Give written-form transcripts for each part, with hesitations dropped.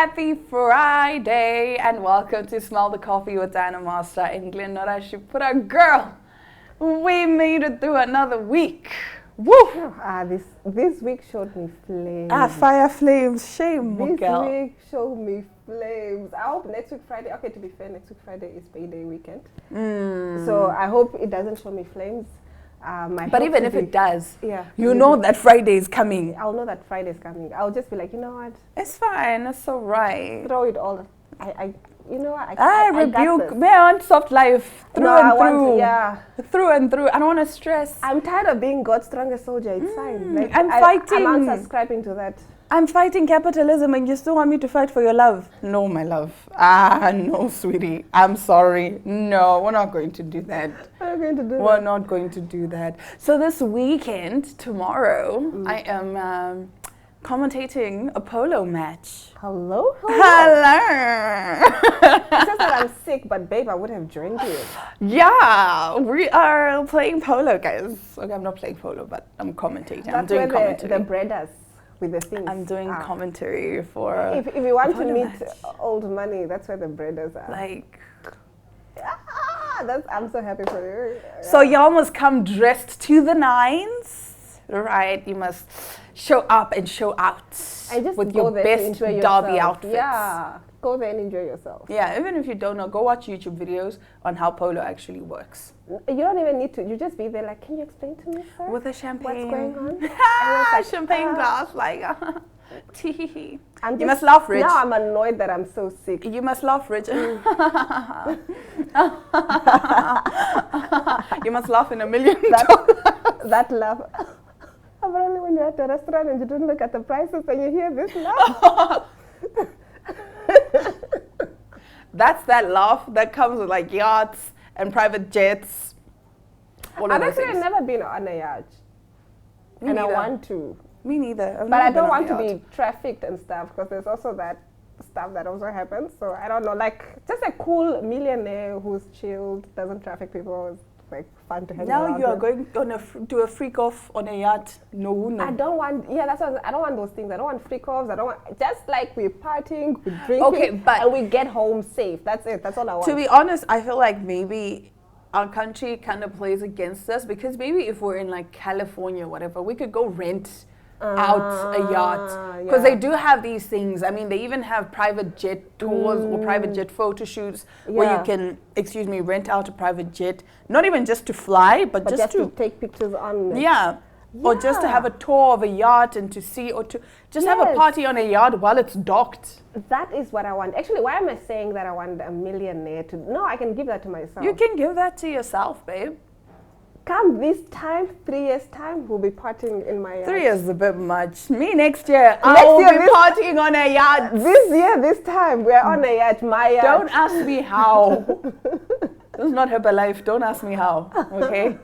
Happy Friday and welcome to Smell the Coffee with Diana Master and Glenn Norashipura. Girl, we made it through another week. Woo! This week showed me flames. Fire flames, shame, This girl. week showed me flames. I hope next week Friday, okay, to be fair, next week Friday is payday weekend. So I hope it doesn't show me flames. But even if it does, yeah, you know that Friday is coming. I'll know that Friday is coming. I'll just be like, you know what? It's fine, it's all right. Throw it all. You know what? I rebuke, man, I want soft life through and through. Through and through. I don't want to stress. I'm tired of being God's strongest soldier. It's fine. Like, I'm fighting. I'm unsubscribing to that. I'm fighting capitalism and you still want me to fight for your love? No, my love. No, sweetie. I'm sorry. No, we're not going to do that. We're not going to do that. So this weekend, tomorrow, I am commentating a polo match. Hello? It's just that I'm sick, but babe, I would have joined you. Yeah, we are playing polo, guys. Okay, I'm not playing polo, but I'm commentating. I'm doing commentary. The breaders with the things. I'm doing commentary for. If you want to meet old money, that's where the breaders are. Like. I'm so happy for you. Yeah. So y'all must come dressed to the nines, right? You must show up and show out with your best derby outfits. Yeah, go there and enjoy yourself. Yeah, even if you don't know, go watch YouTube videos on how polo actually works. You don't even need to. You just be there like, can you explain to me, sir? With a champagne. What's going on? Like, champagne glass, like, tee. You must laugh, Rich. Now I'm annoyed that I'm so sick. You must laugh, Rich. You must laugh in a million. That laugh. But only when you're at a restaurant and you don't look at the prices and you hear this laugh. That's that laugh that comes with like yachts and private jets. I've actually never been on a yacht. And I want to. Me neither. But I don't want to be trafficked and stuff because there's also that stuff that also happens. So I don't know, like just a cool millionaire who's chilled, doesn't traffic people. It's like fun to hang around. Now you are going on do a freak off on a yacht. No. I don't want. Yeah, that's what I don't want those things. I don't want freak offs. I don't want just like we're partying, we're drinking, and we get home safe. That's it. That's all I want. To be honest, I feel like maybe our country kind of plays against us because maybe if we're in like California or whatever, we could go rent out a yacht because they do have these things. I mean, they even have private jet tours or private jet photo shoots where you can, rent out a private jet, not even just to fly, but just to take pictures on it. Or just to have a tour of a yacht and to see, or to just have a party on a yacht while it's docked. That is what I want. Actually, why am I saying that I want a millionaire to? No, I can give that to myself. You can give that to yourself, babe. Come this time, 3 years time, we'll be partying in my yacht. 3 years is a bit much. Me next year, I will be partying on a yacht. This year, this time, we're on a yacht, my yacht. Don't ask me how. This is not Herbalife. Don't ask me how, okay?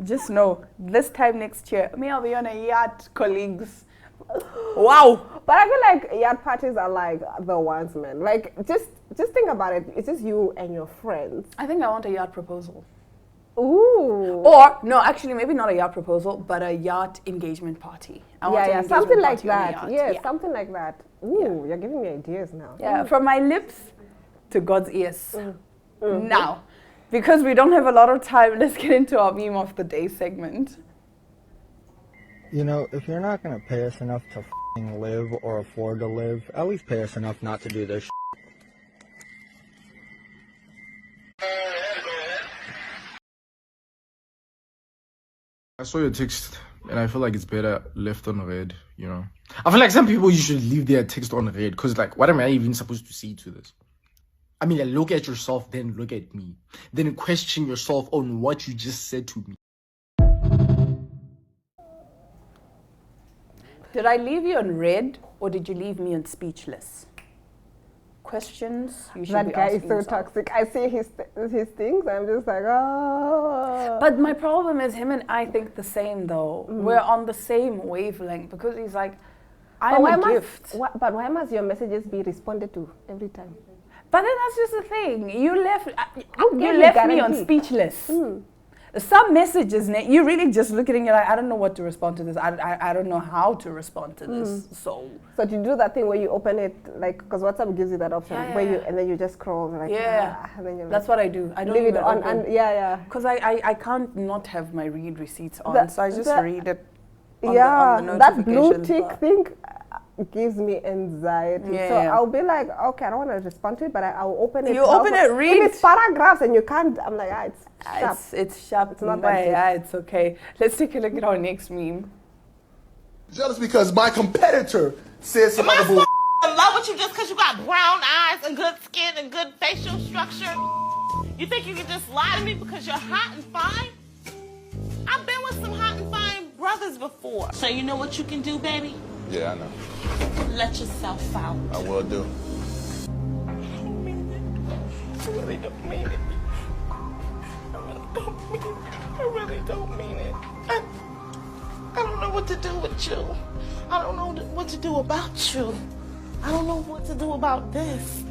Just know, this time next year, me, I'll be on a yacht, colleagues. Wow. But I feel like yacht parties are like the ones, man. Like, just think about it. It's just you and your friends. I think I want a yacht proposal. Ooh. Or, no, actually, maybe not a yacht proposal, but a yacht engagement party. Something like that. Yeah, something like that. Ooh, you're giving me ideas now. Yeah, from my lips to God's ears. Now, because we don't have a lot of time, let's get into our meme of the day segment. You know, if you're not going to pay us enough to live or afford to live, at least pay us enough not to do this I saw your text and I feel like it's better left on read, you know. I feel like some people you should leave their text on read because like what am I even supposed to say to this? I mean, look at yourself, then look at me. Then question yourself on what you just said to me. Did I leave you on read or did you leave me on speechless? Questions you should be asking. That guy is so yourself. toxic. I see his things. I'm just like, oh. But my problem is him and I think the same though. We're on the same wavelength because he's like, I'm a gift. But why must your messages be responded to every time? But then that's just the thing. You left me on guarantee. speechless. some messages, you really just look at it and you're like, I don't know what to respond to this. I don't know how to respond to this. So do you do that thing where you open it, like, because WhatsApp gives you that option, and then you just scroll, like, and then you're like, that's what I do. I don't leave it even on, open. and Because I can't not have my read receipts on, so I just read it. On the that blue notifications tick bar. thing gives me anxiety. So I'll be like, okay, I don't want to respond to it, but I'll open it. You open it, read. If it's paragraphs and you can't, I'm like, it's sharp. It's sharp. It's not that deep. It's okay. Let's take a look at our next meme. Jealous because my competitor said some other bull. In love with you just because you got brown eyes and good skin and good facial structure? You think you can just lie to me because you're hot and fine? I've been with some hot and fine brothers before. So you know what you can do, baby? Yeah, I know. Let yourself out. I will do. I don't mean it. I really don't mean it. I really don't mean it. I don't know what to do with you. I don't know what to do about you. I don't know what to do about this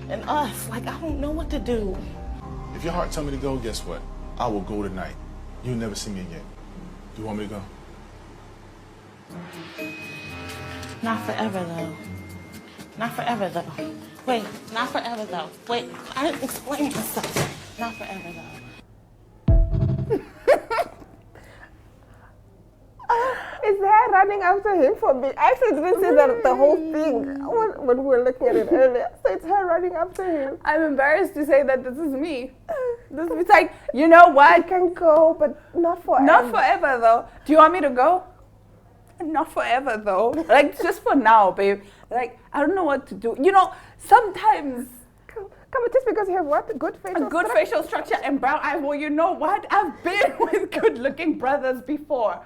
and us. Like, I don't know what to do. If your heart tell me to go, guess what? I will go tonight. You'll never see me again. Do you want me to go? Not forever, though. Not forever, though. Wait, not forever, though. Wait, I didn't explain myself. Not forever, though. Is her running after him for me? I actually didn't see the whole thing when we were looking at it earlier. So it's her running after him. I'm embarrassed to say that this is me. It's like, you know what? I can go, but not forever. Not forever, though. Do you want me to go? Not forever, though. Like, just for now, babe. Like, I don't know what to do. You know, sometimes... Come on, just because you have what? Good facial structure? Good facial structure and brown eyes. Well, you know what? I've been with good-looking brothers before.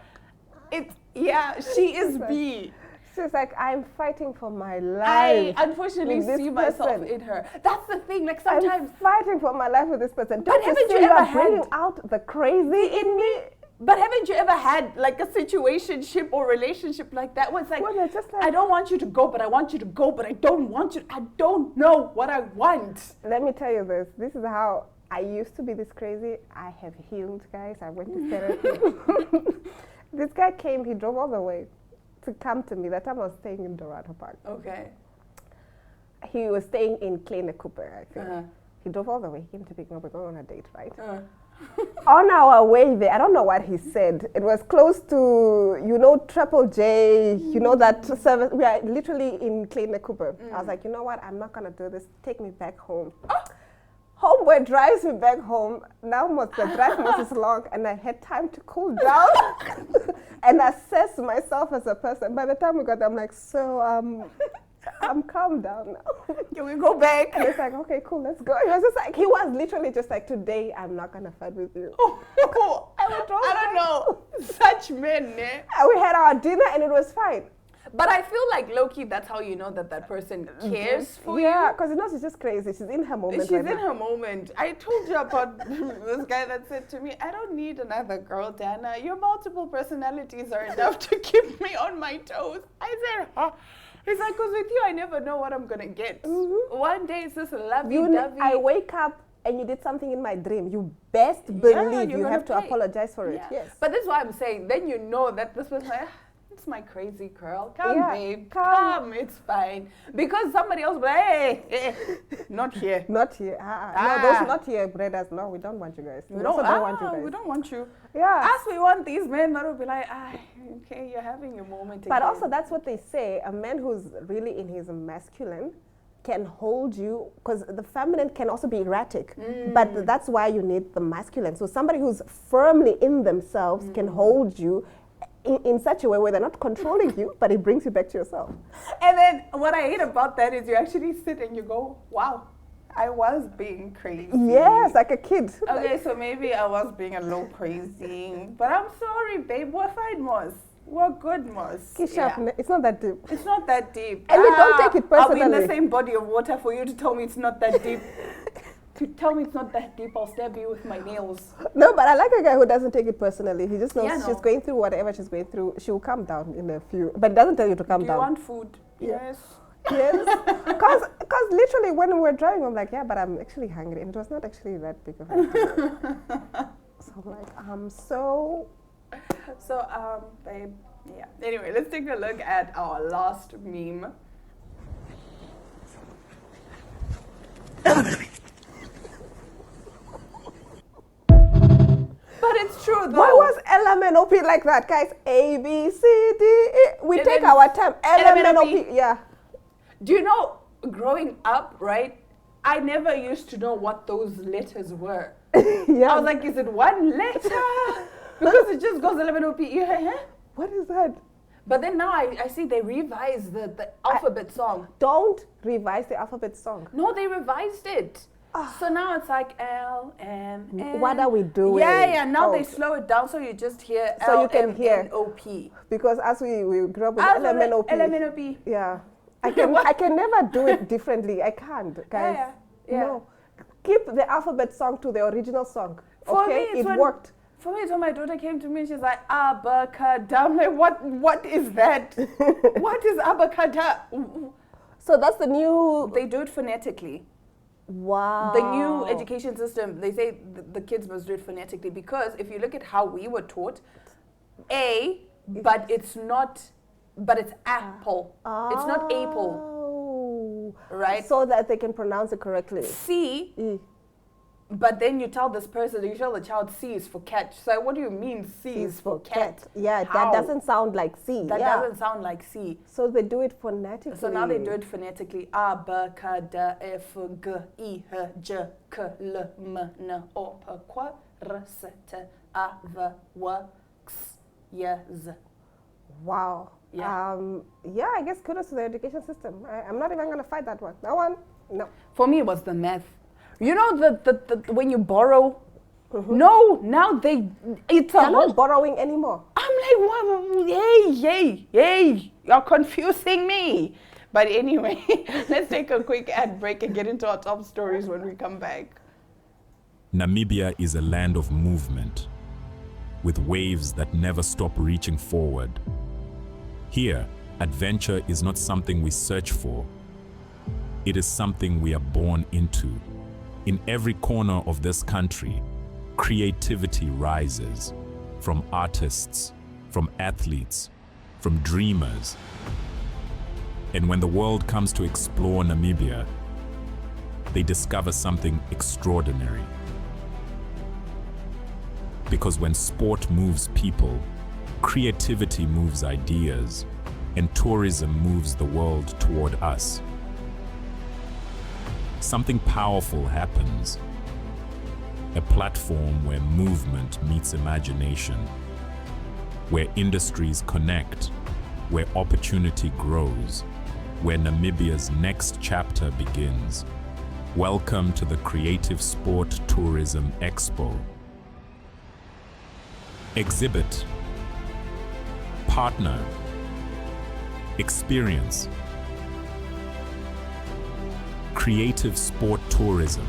She is B. She's like, I'm fighting for my life. I unfortunately with this see myself person. in her. That's the thing. Like, sometimes... I'm fighting for my life with this person. But Don't you haven't see you ever are bringing had... out the crazy in me? But haven't you ever had like a situationship or relationship like that where it's like, Well, just like, I don't want you to go, but I want you to go, but I don't want you. I don't know what I want. let me tell you this. This is how I used to be this crazy. I have healed, guys. I went to therapy. This guy came, he drove all the way to come to me. That time I was staying in Dorado Park. Okay. He was staying in Kleine Cooper, I think. He drove all the way. He came to pick me up. We're going on a date, right? On our way there, I don't know what he said. It was close to, Triple J, that service. We are literally in Kleine Cooper. I was like, you know what? I'm not going to do this. Take me back home. Homeboy drives me back home. Now the drive was long, and I had time to cool down and assess myself as a person. By the time we got there, I'm like, so I'm calm down now. Can we go back? And it's like, okay, cool, let's go. He was literally just like, today I'm not gonna fight with you. I don't know. Such men, eh? And we had our dinner and it was fine. But I feel like low-key, that's how you know that person cares for you. Yeah, because she's just crazy. She's in her moment. She's in her moment. I told you about this guy that said to me, I don't need another girl, Dana. Your multiple personalities are enough to keep me on my toes. I said, huh? He's like, because with you, I never know what I'm going to get. One day it's just lovey-dovey. I wake up and you did something in my dream. You best believe you have to apologize for it. Yes. But that's why I'm saying, then you know that this was like, it's my crazy girl. Come, babe. Come. It's fine. Because somebody else will be like, hey, not here. Not here. No, those not here brothers. No, we don't want you guys. We also don't want you guys. We don't want you. Yeah. As we want these men that will be like, okay, you're having your moment again. But also that's what they say. A man who's really in his masculine can hold you, because the feminine can also be erratic. But that's why you need the masculine. So somebody who's firmly in themselves can hold you in such a way where they're not controlling you, but it brings you back to yourself. And then what I hate about that is you actually sit and you go, wow, I was being crazy. Yes, like a kid. Okay, so maybe I was being a little crazy. But I'm sorry, babe. We're fine, Moss. We're good, Moss. Yeah. It's not that deep. It's not that deep. And we don't take it personally. I'll be in the same body of water for you to tell me it's not that deep. To tell me it's not that deep, I'll stab you with my nails. No, but I like a guy who doesn't take it personally. He just knows she's going through whatever she's going through. She will calm down in a few, but doesn't tell you to calm down. Do you want food? Yeah. Yes. Yes. Because literally when we were driving, I'm like, yeah, but I'm actually hungry. And it was not actually that big of a deal. So I'm like, I'm so... So, babe, yeah. Anyway, let's take a look at our last meme. But it's true though. Why was LMNOP like that, guys? A, B, C, D, E. We And take then our time. LMNOP, LMNOP. yeah. Do you know, growing up, right, I never used to know what those letters were. Yeah. I was like, is it one letter? Because it just goes LMNOP. Yeah. What is that? But then now I see they revised the alphabet song. Don't revise the alphabet song. No, they revised it. So now it's like L, M, N. What are we doing? Yeah. Now they Oh. slow it down so you just hear So L, you can M, hear. N, O, P. Because as we grew up with Alphabet, LMNOP. LMNOP. Yeah. I can never do it differently. I can't, guys. Yeah. No. Keep the alphabet song to the original song. For okay? me, it's it when- worked. For me, it's when my daughter came to me and she's like, abacada. I'm like, what is that? What is abacada? So that's the new... They do it phonetically. Wow. The new education system, they say the kids must do it phonetically because if you look at how we were taught, A, but it's apple. It's not apple, Oh. right? So that they can pronounce it correctly. C, E. but then you tell this person, you tell the child C is for catch. So what do you mean C is for cat? Yeah, How? that doesn't sound like C. That yeah. doesn't sound like C. So they do it phonetically. So now they do it phonetically. A, B, K, D, F, G, I, H, J, K, L, M, N, O, P, Q, R, S, T, A, V, W, X, Y, Z. Wow. Yeah. Yeah, I guess kudos to the education system. I'm not even going to fight that one. That one, no. For me, it was the math. You know the when you borrow. No, now it's a They're whole. not borrowing anymore. I'm like, what? Yay! You're confusing me. But anyway, let's take a quick ad break and get into our top stories when we come back. Namibia is a land of movement, with waves that never stop reaching forward. Here, adventure is not something we search for. It is something we are born into. In every corner of this country, creativity rises, from artists, from athletes, from dreamers. And when the world comes to explore Namibia, they discover something extraordinary. Because when sport moves people, creativity moves ideas, and tourism moves the world toward us. Something powerful happens. A platform where movement meets imagination, where industries connect, where opportunity grows, where Namibia's next chapter begins. Welcome to the Creative Sport Tourism Expo. Exhibit, partner, experience. Creative Sport Tourism.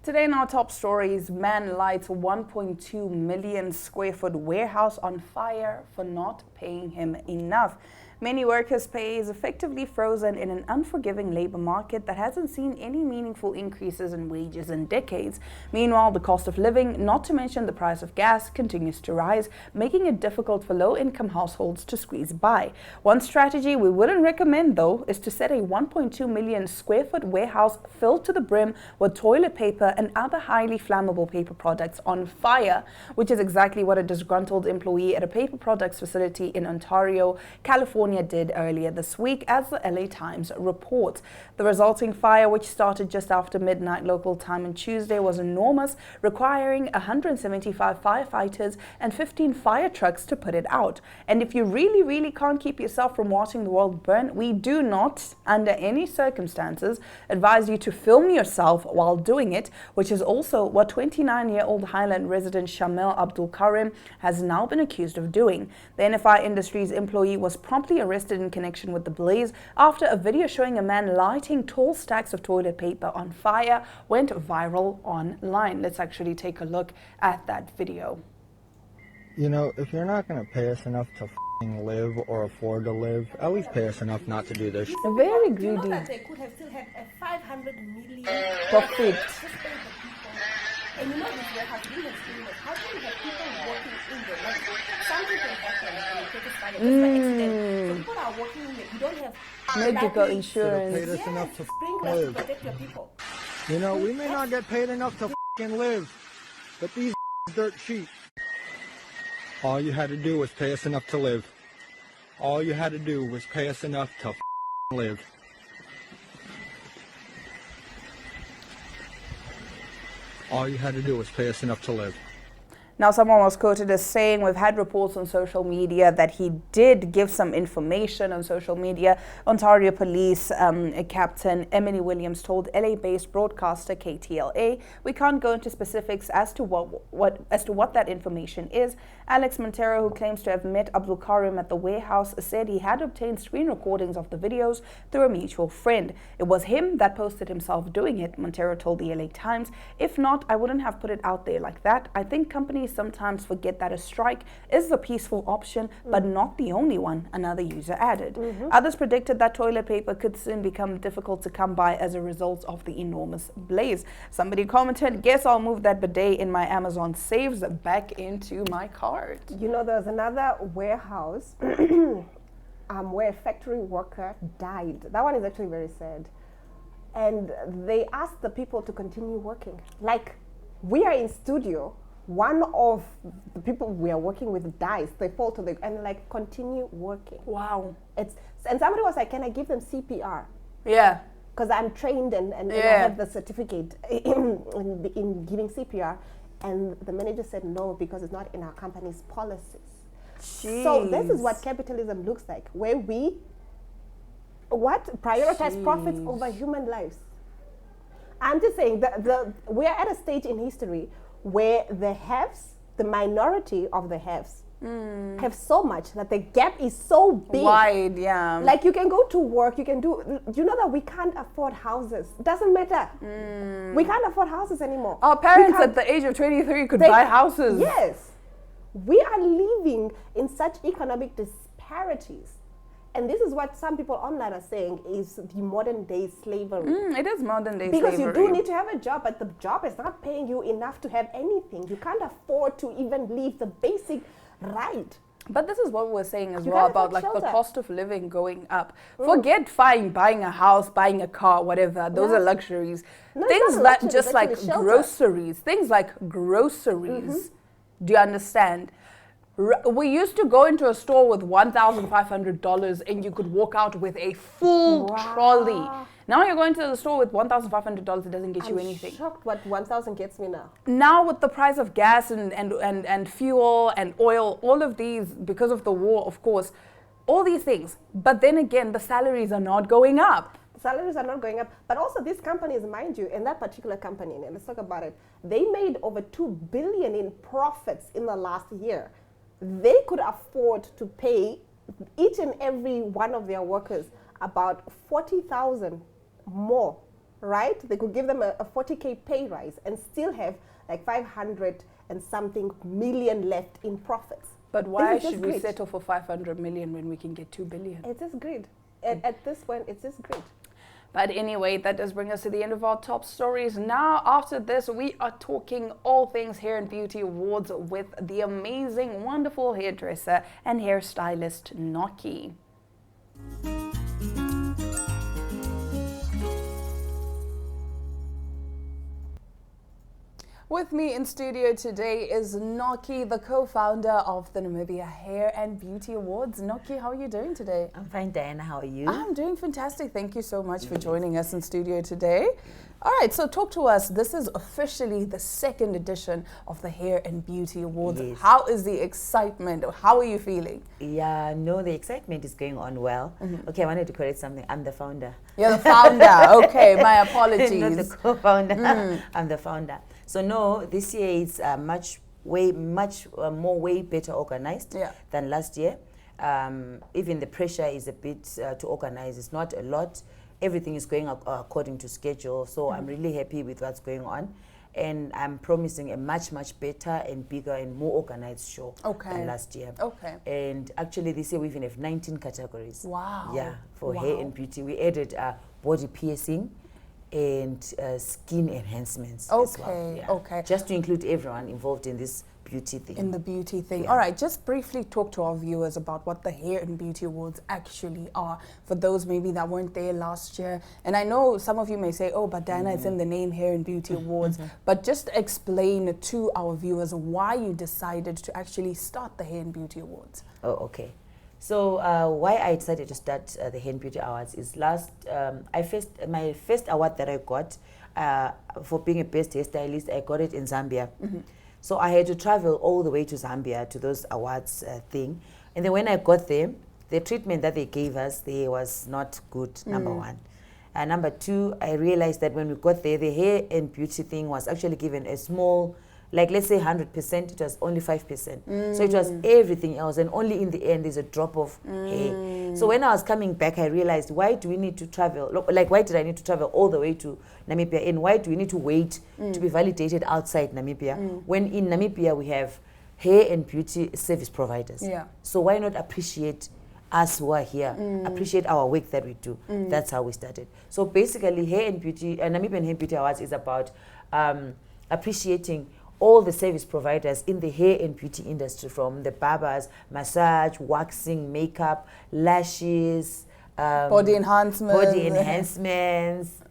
Today in our top stories, man lights 1.2 million square foot warehouse on fire for not paying him enough. Many workers' pay is effectively frozen in an unforgiving labor market that hasn't seen any meaningful increases in wages in decades. Meanwhile, the cost of living, not to mention the price of gas, continues to rise, making it difficult for low-income households to squeeze by. One strategy we wouldn't recommend, though, is to set a 1.2 million square foot warehouse filled to the brim with toilet paper and other highly flammable paper products on fire, which is exactly what a disgruntled employee at a paper products facility in Ontario, California did earlier this week, as the LA Times reports. The resulting fire, which started just after midnight local time on Tuesday, was enormous, requiring 175 firefighters and 15 fire trucks to put it out. And if you really can't keep yourself from watching the world burn, we do not, under any circumstances, advise you to film yourself while doing it, which is also what 29-year-old Highland resident Shamel Abdul Karim has now been accused of doing. The NFI Industries employee was promptly arrested in connection with the blaze after a video showing a man lighting tall stacks of toilet paper on fire went viral online. Let's actually take a look at that video. You know, if you're not going to pay us enough to live or afford to live, at least pay us enough not to do this. Very Do you know greedy. that they could have still had a 500 million Profit. just pay the people. And you know this warehouse, we have seen it. How can you have people working in there? Like, something can happen and you take a fire just by accident. So people are working in there. You don't have Medical lighting. insurance. Paid us enough to Sprinklers to live. protect your people. You know, we may not get paid enough to live, but these dirt cheap. All you had to do was pay us enough to live. All you had to do was pay us enough to live. All you had to do was pay us enough to live. Now, someone was quoted as saying, we've had reports on social media that he did give some information on social media. Ontario Police Captain Emily Williams told LA-based broadcaster KTLA, "We can't go into specifics as to what that information is." Alex Montero, who claims to have met Abdul Karim at the warehouse, said he had obtained screen recordings of the videos through a mutual friend. It was him that posted himself doing it, Montero told the LA Times. "If not, I wouldn't have put it out there like that. I think companies sometimes forget that a strike is the peaceful option, but not the only one," another user added. Others predicted that toilet paper could soon become difficult to come by as a result of the enormous blaze. Somebody commented, "Guess I'll move that bidet in my Amazon saves back into my cart." You know, there's another warehouse where a factory worker died. That one is actually very sad. And they asked the people to continue working. Like, we are in studio. One of the people we are working with dies. They fall to the and like continue working. Wow. And somebody was like, "Can I give them CPR? Yeah. Because I'm trained and I have the certificate in giving CPR." And the manager said no, because it's not in our company's policies. So this is what capitalism looks like, where we prioritize profits over human lives. I'm just saying that we are at a stage in history where the haves, the minority of the haves, have so much that the gap is so big. Wide, yeah. Like, you can go to work, you know that we can't afford houses. Doesn't matter. We can't afford houses anymore. Our parents at the age of 23 could buy houses. Yes. We are living in such economic disparities. And this is what some people online are saying is the modern day slavery. It is modern day slavery. Because you do need to have a job, but the job is not paying you enough to have anything. You can't afford to even live the basic right. But this is what we're saying as You well can't about afford like the shelter. cost of living going up. Forget buying a house, buying a car, whatever. Those are luxuries. No, Things it's not a that luxury, just it's like actually shelter. groceries. Things like groceries. Do you understand? We used to go into a store with $1,500 and you could walk out with a full trolley. Now you're going to the store with $1,500, it doesn't get you anything. I'm shocked what 1,000 gets me now. Now with the price of gas and fuel and oil, all of these, because of the war, of course, all these things. But then again, the salaries are not going up. Salaries are not going up, but also these companies, mind you, in that particular company, and let's talk about it, they made over $2 billion in profits in the last year. They could afford to pay each and every one of their workers about 40,000 more, right? They could give them a 40K pay rise and still have like 500 and something million left in profits. But why This is should just we greed. settle for 500 million when we can get 2 billion? It's just greed. At this point, it's just greed. But anyway, that does bring us to the end of our top stories. Now, after this, we are talking all things hair and beauty awards with the amazing, wonderful hairdresser and hairstylist Noki. With me in studio today is Noki, the co-founder of the Namibia Hair and Beauty Awards. Noki, how are you doing today? I'm fine, Diana. How are you? I'm doing fantastic. Thank you so much for joining us in studio today. All right, so talk to us. This is officially the second edition of the Hair and Beauty Awards. Yes. How is the excitement? How are you feeling? Yeah, no, the excitement is going on well. Okay, I wanted to correct something. I'm the founder. You're the founder. Okay, my apologies. Not the co-founder. I'm the founder. So no, this year it's way better organized than last year. Even the pressure is a bit to organize. It's not a lot. Everything is going according to schedule. So I'm really happy with what's going on. And I'm promising a much, much better and bigger and more organized show than last year. Okay. And actually this year we even have 19 categories. Wow. Yeah, for hair and beauty. We added body piercing and skin enhancements as well. Yeah. Okay. Just to include everyone involved in this beauty thing. In the beauty thing. Yeah. All right, just briefly talk to our viewers about what the Hair and Beauty Awards actually are, for those maybe that weren't there last year. And I know some of you may say, oh, but Diana, it's in the name Hair and Beauty Awards. But just explain to our viewers why you decided to actually start the Hair and Beauty Awards. Oh, okay. So why I decided to start the Hair and Beauty Awards is my first award that I got for being a best hairstylist, I got it in Zambia. So I had to travel all the way to Zambia to those awards thing. And then when I got there, the treatment that they gave us there was not good, number one. Number two, I realized that when we got there, the hair and beauty thing was actually given a small, like let's say 100%, it was only 5%. So it was everything else, and only in the end there's a drop of hair. So when I was coming back, I realized, why do we need to travel? Like, why did I need to travel all the way to Namibia? And why do we need to wait to be validated outside Namibia? When in Namibia we have hair and beauty service providers. Yeah. So why not appreciate us who are here, appreciate our work that we do? That's how we started. So basically, Hair and Beauty, Namibian Hair and Beauty Awards is about appreciating all the service providers in the hair and beauty industry, from the barbers, massage, waxing, makeup, lashes, Body enhancements,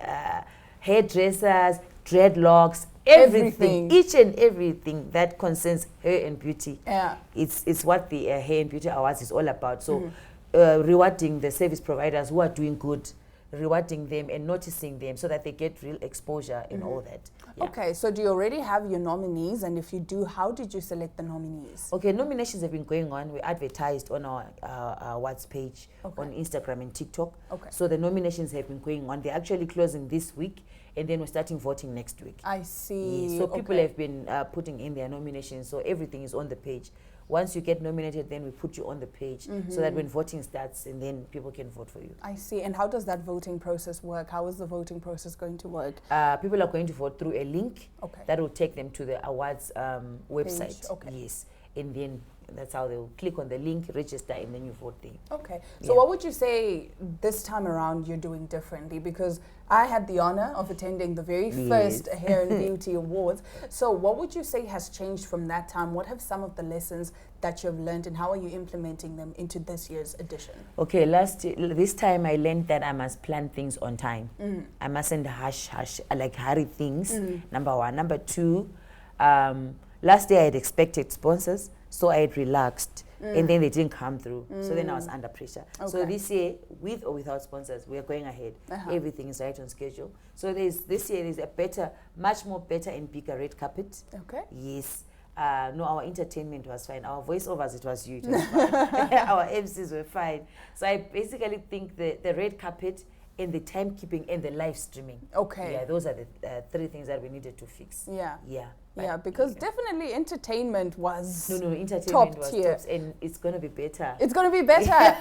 hairdressers, dreadlocks, everything, each and everything that concerns hair and beauty. Yeah. It's what the Hair and Beauty Awards is all about. So rewarding the service providers who are doing good, rewarding them and noticing them so that they get real exposure and all that. Yeah. Okay, so do you already have your nominees? And if you do, how did you select the nominees? Okay, nominations have been going on. We advertised on our awards page on Instagram and TikTok. Okay. So the nominations have been going on. They're actually closing this week, and then we're starting voting next week. I see. Yeah, so people have been putting in their nominations, so everything is on the page. Once you get nominated, then we put you on the page so that when voting starts, and then people can vote for you. I see. And how does that voting process work? How is the voting process going to work? People are going to vote through a link that will take them to the awards website. Okay. Yes. And then that's how they'll click on the link, register, and then you vote there. Okay. So what would you say this time around you're doing differently? Because I had the honor of attending the very first Hair and Beauty Awards. So what would you say has changed from that time? What have some of the lessons that you've learned, and how are you implementing them into this year's edition? Okay, this time I learned that I must plan things on time. I mustn't hurry things, number one. Number two, last year I had expected sponsors, so I had relaxed, and then they didn't come through. So then I was under pressure. So this year, with or without sponsors, we are going ahead. Everything is right on schedule. So this year is a much more better and bigger red carpet. Okay. Yes. No, our entertainment was fine. Our voiceovers, it was huge. Our MCs were fine. So I basically think the red carpet and the timekeeping and the live streaming. Okay. Yeah, those are the three things that we needed to fix. Yeah. Yeah. Yeah, because definitely entertainment was entertainment top was tier. tops, and it's going to be better. It's going to be better.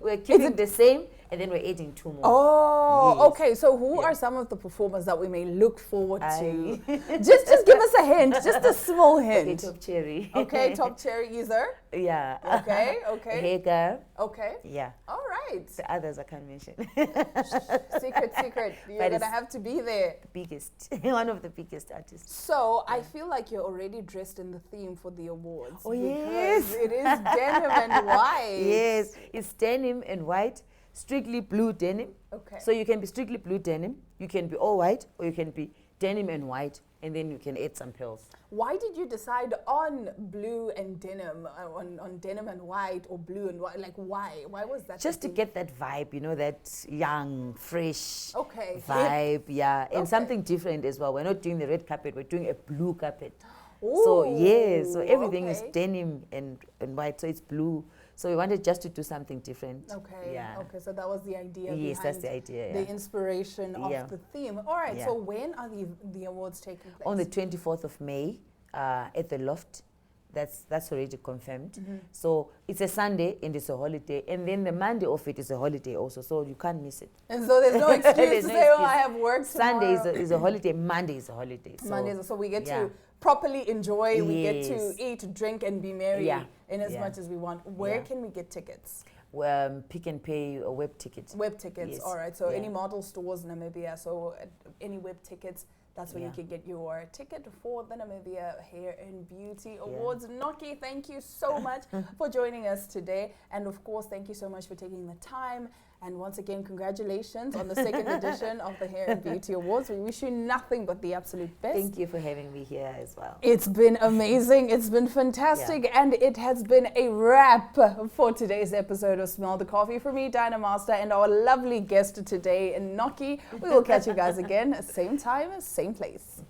We're keeping the same, and then we're adding 2 more. Oh, yes. Okay. So who are some of the performers that we may look forward to? just give us a hint, just a small hint. Okay, Top Cherry. Okay, Top Cherry user. Yeah. Okay. Hagar. Okay. Yeah. All right. The others I can't mention. Secret. You're going to have to be there. Biggest. One of the biggest artists. So I feel like you're already dressed in the theme for the awards. Oh, yes. It is denim and white. Yes, it's denim and white, strictly blue denim. Okay. So you can be strictly blue denim, you can be all white, or you can be denim and white, and then you can add some pearls. Why did you decide on blue and denim, on denim and white, or blue and white? Like, why? Why was that? Just to get that vibe, that young, fresh Hip. vibe, yeah. And something different as well. We're not doing the red carpet, we're doing a blue carpet. So, so everything is denim and white, so it's blue. So we wanted just to do something different. Okay. Yeah. Okay. So that was the idea. Yes, that's the idea. The inspiration of the theme. All right. Yeah. So when are the awards taking place? On the 24th of May, at the Loft That's already confirmed. So it's a Sunday and it's a holiday, and then the Monday of it is a holiday also, so you can't miss it. And so there's no excuse There's to no say, oh, excuse. I have work tomorrow. Sunday is a holiday, Monday is a holiday. So, Mondays, so we get yeah. to properly enjoy, we get to Yes. eat, drink, and be merry Yeah. in as Yeah. much as we want. Where Yeah. can we get tickets? Pick and Pay web tickets. Web tickets, Yes. all right. So Yeah. any model stores in Namibia, so any web tickets, that's where you Yeah. can get your ticket for the Namibia Hair and Beauty Awards. Noki, thank you so much for joining us today. And of course, thank you so much for taking the time. And once again, congratulations on the second edition of the Hair and Beauty Awards. We wish you nothing but the absolute best. Thank you for having me here as well. It's been amazing. It's been fantastic. And it has been a wrap for today's episode of Smell the Coffee. For me, Dinah Master, and our lovely guest today, Noki. We will catch you guys again, same time, same place.